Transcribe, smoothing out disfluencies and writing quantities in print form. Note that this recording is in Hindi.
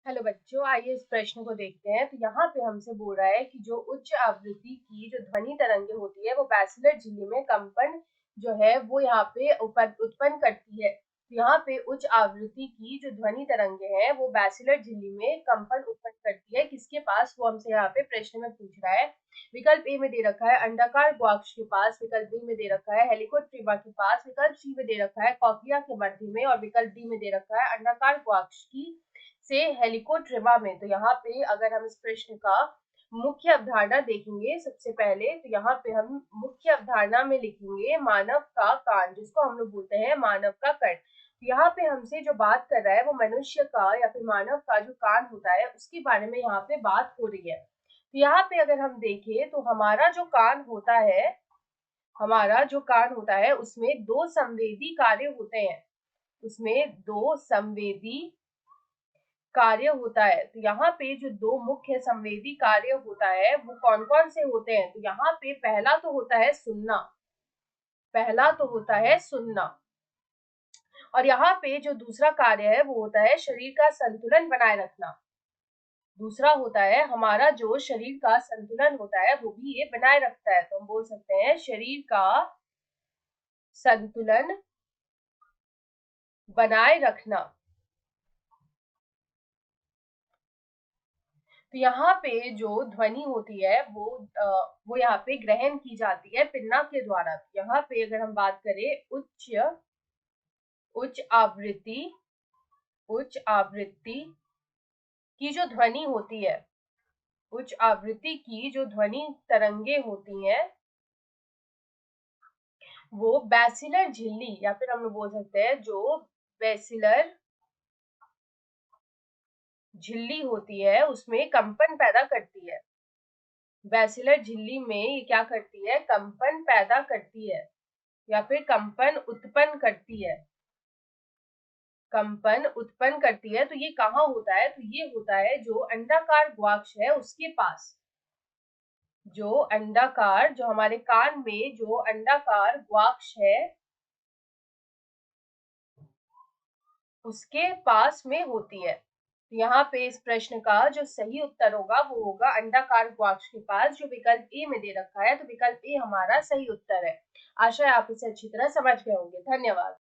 हेलो बच्चों, आइए इस प्रश्न को देखते हैं। तो यहाँ पे हमसे बोल रहा है कि जो उच्च आवृत्ति की जो ध्वनि तरंगे होती है वो बैसिलर झिल्ली में कंपन जो है वो यहाँ पे उत्पन्न करती है। तो यहाँ पे उच्च आवृत्ति की जो ध्वनि तरंगे हैं वो बैसिलर झिल्ली में कंपन उत्पन्न करती है। किसके पास, वो हमसे यहाँ पे प्रश्न में पूछ रहा है। विकल्प ए में दे रखा है अंडाकार गवाक्ष के पास, विकल्प बी में दे रखा है हेलिकोट्रिमा के पास, विकल्प सी में दे रखा है कॉक्लिया के मध्य में और विकल्प डी में दे रखा है अंडाकार गवाक्ष की से हेलिकोट्रिमा में। तो यहाँ पे अगर हम इस प्रश्न का मुख्य अवधारणा देखेंगे सबसे पहले, तो यहाँ पे हम मुख्य अवधारणा में लिखेंगे मानव का कान, जिसको हम लोग बोलते हैं मानव का कर्ण। तो यहाँ पे हमसे जो बात कर रहा है वो मनुष्य का या फिर मानव का जो कान होता है उसके बारे में यहाँ पे बात हो रही है। तो यहाँ पे अगर हम देखें तो हमारा जो कान होता है, उसमें दो संवेदी कार्य होते हैं। उसमें दो संवेदी कार्य होता है। तो यहाँ पे जो दो मुख्य संवेदी कार्य होता है वो कौन कौन से होते हैं। तो यहाँ पे पहला तो होता है सुनना, और यहाँ पे जो दूसरा कार्य है वो होता है शरीर का संतुलन बनाए रखना। दूसरा होता है हमारा जो शरीर का संतुलन होता है वो भी ये बनाए रखता है। तो हम बोल सकते हैं शरीर का संतुलन बनाए रखना। तो यहाँ पे जो ध्वनि होती है वो यहाँ पे ग्रहण की जाती है पिन्ना के द्वारा। यहाँ पे अगर हम बात करें उच्च आवृत्ति की जो ध्वनि होती है, उच्च आवृत्ति की जो ध्वनि तरंगे होती हैं वो बैसिलर झिल्ली या फिर हम लोग बोल सकते हैं जो बैसिलर झिल्ली होती है उसमें कंपन पैदा करती है। बैसिलर झिल्ली में ये क्या करती है, कंपन पैदा करती है या फिर कंपन उत्पन्न करती है। तो ये कहाँ होता है, तो ये होता है जो अंडाकार गवाक्ष है उसके पास। जो हमारे कान में जो अंडाकार गवाक्ष है उसके पास में होती है। यहाँ पे इस प्रश्न का जो सही उत्तर होगा वो होगा अंडाकार गवाक्ष के पास, जो विकल्प ए में दे रखा है। तो विकल्प ए हमारा सही उत्तर है। आशा है आप इसे अच्छी तरह समझ गए होंगे। धन्यवाद।